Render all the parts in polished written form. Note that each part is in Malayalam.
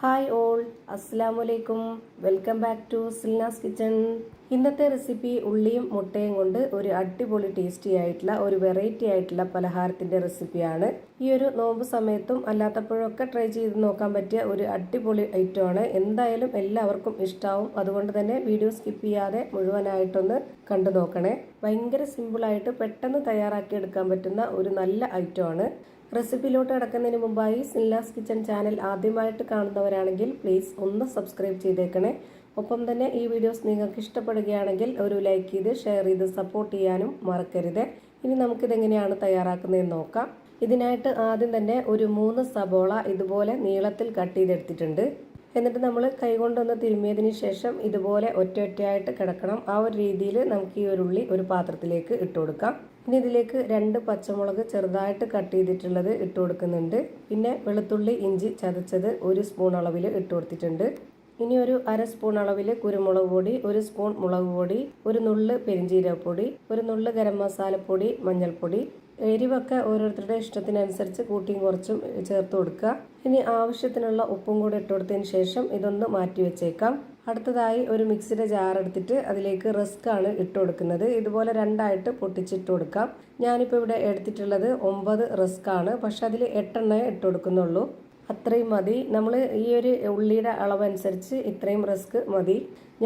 ഹായ് ഓൾ, അസ്സലാമലൈക്കും. Welcome back to Silna's kitchen. ഇന്നത്തെ റെസിപ്പി ഉള്ളിയും മുട്ടയും കൊണ്ട് ഒരു അടിപൊളി ടേസ്റ്റി ആയിട്ടുള്ള ഒരു വെറൈറ്റി ആയിട്ടുള്ള പലഹാരത്തിന്റെ റെസിപ്പിയാണ്. ഈ ഒരു നോമ്പ് സമയത്തും അല്ലാത്തപ്പോഴൊക്കെ ട്രൈ ചെയ്ത് നോക്കാൻ പറ്റിയ ഒരു അടിപൊളി ഐറ്റമാണ്. എന്തായാലും എല്ലാവർക്കും ഇഷ്ടാവും. അതുകൊണ്ട് തന്നെ വീഡിയോ സ്കിപ്പ് ചെയ്യാതെ മുഴുവനായിട്ടൊന്ന് കണ്ടു നോക്കണേ. ഭയങ്കര സിമ്പിളായിട്ട് പെട്ടെന്ന് തയ്യാറാക്കി എടുക്കാൻ പറ്റുന്ന ഒരു നല്ല ഐറ്റമാണ്. റെസിപ്പിയിലോട്ട് കിടക്കുന്നതിന് മുമ്പായി സിൽനാസ് കിച്ചൺ ചാനൽ ആദ്യമായിട്ട് കാണുന്നവരാണെങ്കിൽ പ്ലീസ് ഒന്ന് സബ്സ്ക്രൈബ് ചെയ്തേക്കണേ. ഒപ്പം തന്നെ ഈ വീഡിയോസ് നിങ്ങൾക്ക് ഇഷ്ടപ്പെടുകയാണെങ്കിൽ ഒരു ലൈക്ക് ചെയ്ത് ഷെയർ ചെയ്ത് സപ്പോർട്ട് ചെയ്യാനും മറക്കരുത്. ഇനി നമുക്കിതെങ്ങനെയാണ് തയ്യാറാക്കുന്നതെന്ന് നോക്കാം. ഇതിനായിട്ട് ആദ്യം തന്നെ ഒരു 3 സബോള ഇതുപോലെ നീളത്തിൽ കട്ട് ചെയ്തെടുത്തിട്ടുണ്ട്. എന്നിട്ട് നമ്മൾ കൈകൊണ്ടൊന്ന് തിരുമ്മിയതിന് ശേഷം ഇതുപോലെ ഒറ്റയായിട്ട് കിടക്കണം. ആ ഒരു രീതിയിൽ നമുക്ക് ഈ ഒരു ഉള്ളി ഒരു പാത്രത്തിലേക്ക് ഇട്ട് കൊടുക്കാം. ഇനി ഇതിലേക്ക് 2 പച്ചമുളക് ചെറുതായിട്ട് കട്ട് ചെയ്തിട്ടുള്ളത് ഇട്ട് കൊടുക്കുന്നുണ്ട്. പിന്നെ വെളുത്തുള്ളി ഇഞ്ചി ചതച്ചത് 1 സ്പൂൺ അളവിൽ ഇട്ട് കൊടുത്തിട്ടുണ്ട്. ഇനി ഒരു 1/2 സ്പൂൺ അളവിൽ കുരുമുളക് പൊടി, 1 സ്പൂൺ മുളക് പൊടി, 1 നുള്ള് പെരിഞ്ജീരകപ്പൊടി, 1 നുള്ള് ഗരം മസാലപ്പൊടി, മഞ്ഞൾപ്പൊടി. എരിവൊക്കെ ഓരോരുത്തരുടെ ഇഷ്ടത്തിനനുസരിച്ച് കൂട്ടിയും കുറച്ചും ചേർത്ത് കൊടുക്കുക. ഇനി ആവശ്യത്തിനുള്ള ഉപ്പും കൂടെ ഇട്ട് കൊടുത്തതിന് ശേഷം ഇതൊന്ന് മാറ്റി വെച്ചേക്കാം. അടുത്തതായി ഒരു മിക്സിയുടെ ജാർ എടുത്തിട്ട് അതിലേക്ക് റസ്ക് ആണ് ഇട്ട് കൊടുക്കുന്നത്. ഇതുപോലെ 2ആയിട്ട് പൊട്ടിച്ചിട്ട് കൊടുക്കാം. ഞാനിപ്പോൾ ഇവിടെ എടുത്തിട്ടുള്ളത് 9 റസ്ക് ആണ്. പക്ഷെ അതിൽ 8 ഇട്ട് കൊടുക്കുന്നുള്ളൂ. അത്രയും മതി. നമ്മൾ ഈ ഒരു ഉള്ളിയുടെ അളവനുസരിച്ച് ഇത്രയും റസ്ക് മതി.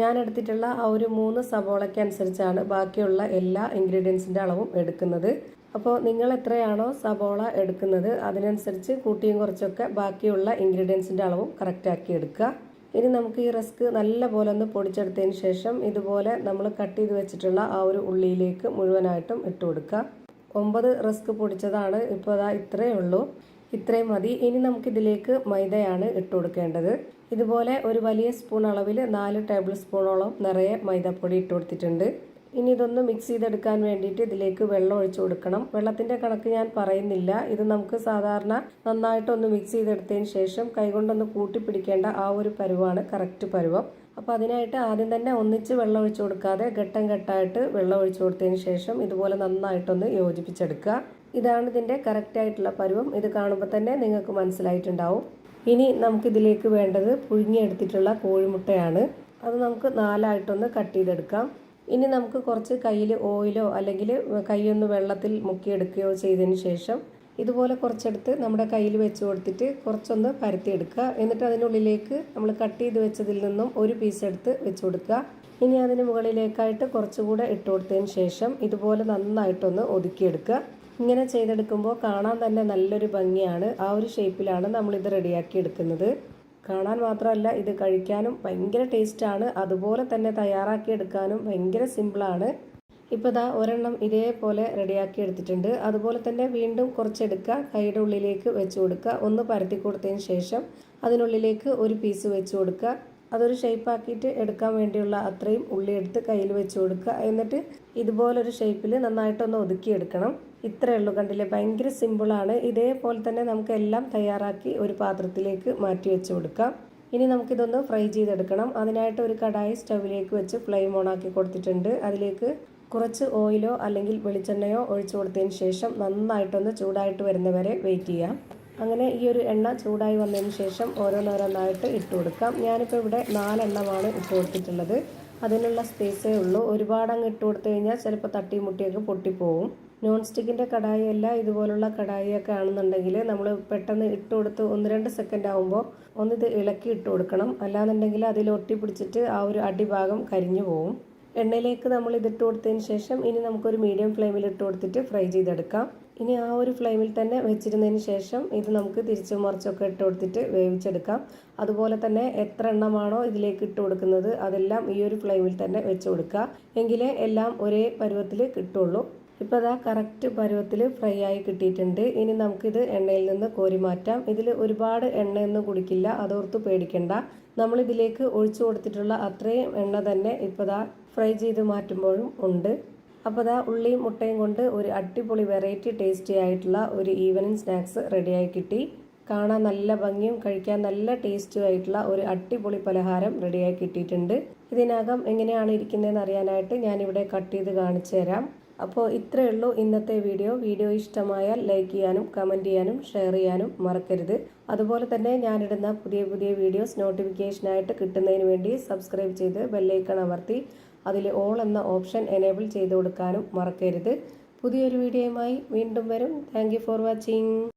ഞാൻ എടുത്തിട്ടുള്ള ആ ഒരു 3 സബോളയ്ക്ക് അനുസരിച്ചാണ് ബാക്കിയുള്ള എല്ലാ ഇൻഗ്രീഡിയൻസിൻ്റെ അളവും എടുക്കുന്നത്. അപ്പോൾ നിങ്ങൾ എത്രയാണോ സബോള എടുക്കുന്നത് അതിനനുസരിച്ച് കൂട്ടിയും കുറച്ചൊക്കെ ബാക്കിയുള്ള ഇൻഗ്രീഡിയൻസിൻ്റെ അളവും കറക്റ്റാക്കി എടുക്കുക. ഇനി നമുക്ക് ഈ റസ്ക് നല്ല പോലെ ഒന്ന് പൊടിച്ചെടുത്തതിന് ശേഷം ഇതുപോലെ നമ്മൾ കട്ട് ചെയ്ത് വെച്ചിട്ടുള്ള ആ ഒരു ഉള്ളിയിലേക്ക് മുഴുവനായിട്ടും ഇട്ട് കൊടുക്കുക. 9 റസ്ക് പൊടിച്ചതാണ്. ഇപ്പോൾ അതാ ഇത്രയേ ഉള്ളൂ. ഇത്രയും മതി. ഇനി നമുക്കിതിലേക്ക് മൈദയാണ് ഇട്ട് കൊടുക്കേണ്ടത്. ഇതുപോലെ ഒരു വലിയ സ്പൂൺ അളവിൽ 4 ടേബിൾ സ്പൂണോളം നിറയെ മൈദപ്പൊടി ഇട്ട് കൊടുത്തിട്ടുണ്ട്. ഇനി ഇതൊന്ന് മിക്സ് ചെയ്തെടുക്കാൻ വേണ്ടിയിട്ട് ഇതിലേക്ക് വെള്ളം ഒഴിച്ചു കൊടുക്കണം. വെള്ളത്തിൻ്റെ കണക്ക് ഞാൻ പറയുന്നില്ല. ഇത് നമുക്ക് സാധാരണ നന്നായിട്ടൊന്ന് മിക്സ് ചെയ്തെടുത്തതിന് ശേഷം കൈകൊണ്ടൊന്ന് കൂട്ടിപ്പിടിക്കേണ്ട ആ ഒരു പരുവാണ് കറക്റ്റ് പരുവം. അപ്പോൾ അതിനായിട്ട് ആദ്യം തന്നെ ഒന്നിച്ച് വെള്ളം ഒഴിച്ചു കൊടുക്കാതെ ഘട്ടം ഘട്ടമായിട്ട് വെള്ളം ഒഴിച്ചു കൊടുത്തതിന് ശേഷം ഇതുപോലെ നന്നായിട്ടൊന്ന് യോജിപ്പിച്ചെടുക്കുക. ഇതാണ് ഇതിൻ്റെ കറക്റ്റായിട്ടുള്ള പരുവം. ഇത് കാണുമ്പോൾ തന്നെ നിങ്ങൾക്ക് മനസ്സിലായിട്ടുണ്ടാവും. ഇനി നമുക്കിതിലേക്ക് വേണ്ടത് പുഴുങ്ങിയെടുത്തിട്ടുള്ള കോഴിമുട്ടയാണ്. അത് നമുക്ക് 4ആയിട്ടൊന്ന് കട്ട് ചെയ്തെടുക്കാം. ഇനി നമുക്ക് കുറച്ച് കയ്യിൽ ഓയിലോ അല്ലെങ്കിൽ കൈയൊന്ന് വെള്ളത്തിൽ മുക്കിയെടുക്കുകയോ ചെയ്തതിന് ശേഷം ഇതുപോലെ കുറച്ചെടുത്ത് നമ്മുടെ കയ്യിൽ വെച്ച് കൊടുത്തിട്ട് കുറച്ചൊന്ന് പരത്തിയെടുക്കുക. എന്നിട്ട് അതിനുള്ളിലേക്ക് നമ്മൾ കട്ട് ചെയ്ത് വെച്ചതിൽ നിന്നും ഒരു പീസ് എടുത്ത് വെച്ച് കൊടുക്കുക. ഇനി അതിന് മുകളിലേക്കായിട്ട് കുറച്ചുകൂടെ ഇട്ട് കൊടുത്തതിന് ശേഷം ഇതുപോലെ നന്നായിട്ടൊന്ന് ഒതുക്കിയെടുക്കുക. ഇങ്ങനെ ചെയ്തെടുക്കുമ്പോൾ കാണാൻ തന്നെ നല്ലൊരു ഭംഗിയാണ്. ആ ഒരു ഷേപ്പിലാണ് നമ്മളിത് റെഡിയാക്കി എടുക്കുന്നത്. കാണാൻ മാത്രമല്ല ഇത് കഴിക്കാനും ഭയങ്കര ടേസ്റ്റാണ്. അതുപോലെ തന്നെ തയ്യാറാക്കി എടുക്കാനും ഭയങ്കര സിമ്പിളാണ്. ഇപ്പോൾ ദാ ഒരെണ്ണം ഇതേപോലെ റെഡിയാക്കി എടുത്തിട്ടുണ്ട്. അതുപോലെ തന്നെ വീണ്ടും കുറച്ചെടുക്കുക, കൈയുടെ ഉള്ളിലേക്ക് വെച്ച് കൊടുക്കുക. ഒന്ന് പരത്തി കൊടുത്തതിന് ശേഷം അതിനുള്ളിലേക്ക് ഒരു പീസ് വെച്ച് കൊടുക്കുക. അതൊരു ഷേപ്പാക്കിയിട്ട് എടുക്കാൻ വേണ്ടിയുള്ള അത്രയും ഉള്ളി എടുത്ത് കയ്യിൽ വെച്ച് കൊടുക്കുക. എന്നിട്ട് ഇതുപോലൊരു ഷേപ്പിൽ നന്നായിട്ടൊന്ന് ഒതുക്കിയെടുക്കണം. ഇത്രയേ ഉള്ളൂ. കണ്ടില്ലേ, ഭയങ്കര സിമ്പിളാണ്. ഇതേപോലെ തന്നെ നമുക്ക് എല്ലാം തയ്യാറാക്കി ഒരു പാത്രത്തിലേക്ക് മാറ്റി വെച്ച് കൊടുക്കാം. ഇനി നമുക്കിതൊന്ന് ഫ്രൈ ചെയ്തെടുക്കണം. അതിനായിട്ട് ഒരു കടായി സ്റ്റൗവിലേക്ക് വെച്ച് ഫ്ലെയിം ഓൺ ആക്കി കൊടുത്തിട്ടുണ്ട്. അതിലേക്ക് കുറച്ച് ഓയിലോ അല്ലെങ്കിൽ വെളിച്ചെണ്ണയോ ഒഴിച്ചു കൊടുത്തതിന് ശേഷം നന്നായിട്ടൊന്ന് ചൂടായിട്ട് വരുന്നവരെ വെയിറ്റ് ചെയ്യാം. അങ്ങനെ ഈ ഒരു എണ്ണ ചൂടായി വന്നതിന് ശേഷം ഓരോന്നോരോന്നായിട്ട് ഇട്ട് കൊടുക്കാം. ഞാനിപ്പോൾ ഇവിടെ 4 എണ്ണമാണ് ഇട്ട് കൊടുത്തിട്ടുള്ളത്. അതിനുള്ള സ്പേസേ ഉള്ളൂ. ഒരുപാട് അങ്ങ് ഇട്ട് കൊടുത്തു കഴിഞ്ഞാൽ ചിലപ്പോൾ തട്ടിമുട്ടിയൊക്കെ പൊട്ടിപ്പോവും. നോൺ സ്റ്റിക്കിൻ്റെ കടായിയല്ല, ഇതുപോലുള്ള കടായിയൊക്കെ ആണെന്നുണ്ടെങ്കിൽ നമ്മൾ പെട്ടെന്ന് ഇട്ട് കൊടുത്ത് 1-2 സെക്കൻഡ് ആകുമ്പോൾ ഒന്നിത് ഇളക്കി ഇട്ട് കൊടുക്കണം. അല്ലാന്നുണ്ടെങ്കിൽ അതിൽ ഒട്ടി പിടിച്ചിട്ട് ആ ഒരു അടിഭാഗം കരിഞ്ഞു പോവും. എണ്ണയിലേക്ക് നമ്മൾ ഇതിട്ട് കൊടുത്തതിന് ശേഷം ഇനി നമുക്കൊരു മീഡിയം ഫ്ലെയിമിൽ ഇട്ട് കൊടുത്തിട്ട് ഫ്രൈ ചെയ്തെടുക്കാം. ഇനി ആ ഒരു ഫ്ലെയിമിൽ തന്നെ വെച്ചിരുന്നതിന് ശേഷം ഇത് നമുക്ക് തിരിച്ചു മറിച്ചൊക്കെ ഇട്ട് കൊടുത്തിട്ട് വേവിച്ചെടുക്കാം. അതുപോലെ തന്നെ എത്ര എണ്ണമാണോ ഇതിലേക്ക് ഇട്ട് കൊടുക്കുന്നത് അതെല്ലാം ഈ ഒരു ഫ്ലെയിമിൽ തന്നെ വെച്ച് കൊടുക്കുക. എങ്കിലേ എല്ലാം ഒരേ പരുവത്തിൽ കിട്ടുള്ളൂ. ഇപ്പോൾ അതാ കറക്റ്റ് പരുവത്തിൽ ഫ്രൈ ആയി കിട്ടിയിട്ടുണ്ട്. ഇനി നമുക്കിത് എണ്ണയിൽ നിന്ന് കോരി മാറ്റാം. ഇതിൽ ഒരുപാട് എണ്ണയൊന്നും കുടിക്കില്ല, അതോർത്ത് പേടിക്കണ്ട. നമ്മളിതിലേക്ക് ഒഴിച്ചു കൊടുത്തിട്ടുള്ള അത്രയും എണ്ണ തന്നെ ഇപ്പോൾ ദാ ഫ്രൈ ചെയ്ത് മാറ്റുമ്പോഴും ഉണ്ട്. അപ്പോൾ ദാ ഉള്ളിയും മുട്ടയും കൊണ്ട് ഒരു അടിപൊളി വെറൈറ്റി ടേസ്റ്റി ആയിട്ടുള്ള ഒരു ഈവനിങ് സ്നാക്സ് റെഡിയായി കിട്ടി. കാണാൻ നല്ല ഭംഗിയും കഴിക്കാൻ നല്ല ടേസ്റ്റും ആയിട്ടുള്ള ഒരു അടിപൊളി പലഹാരം റെഡിയായി കിട്ടിയിട്ടുണ്ട്. ഇതിനകം എങ്ങനെയാണ് ഇരിക്കുന്നതെന്ന് അറിയാനായിട്ട് ഞാനിവിടെ കട്ട് ചെയ്ത് കാണിച്ചു തരാം. അപ്പോൾ ഇത്രയേ ഉള്ളൂ ഇന്നത്തെ വീഡിയോ ഇഷ്ടമായാൽ ലൈക്ക് ചെയ്യാനും കമൻറ്റ് ചെയ്യാനും ഷെയർ ചെയ്യാനും മറക്കരുത്. അതുപോലെ തന്നെ ഞാനിടുന്ന പുതിയ വീഡിയോസ് നോട്ടിഫിക്കേഷനായിട്ട് കിട്ടുന്നതിന് വേണ്ടി സബ്സ്ക്രൈബ് ചെയ്ത് ബെല്ലൈക്കൺ അമർത്തി അതിൽ ഓൾ എന്ന ഓപ്ഷൻ എനേബിൾ ചെയ്ത് കൊടുക്കാനും മറക്കരുത്. പുതിയൊരു വീഡിയോയുമായി വീണ്ടും വരും. Thank you for watching.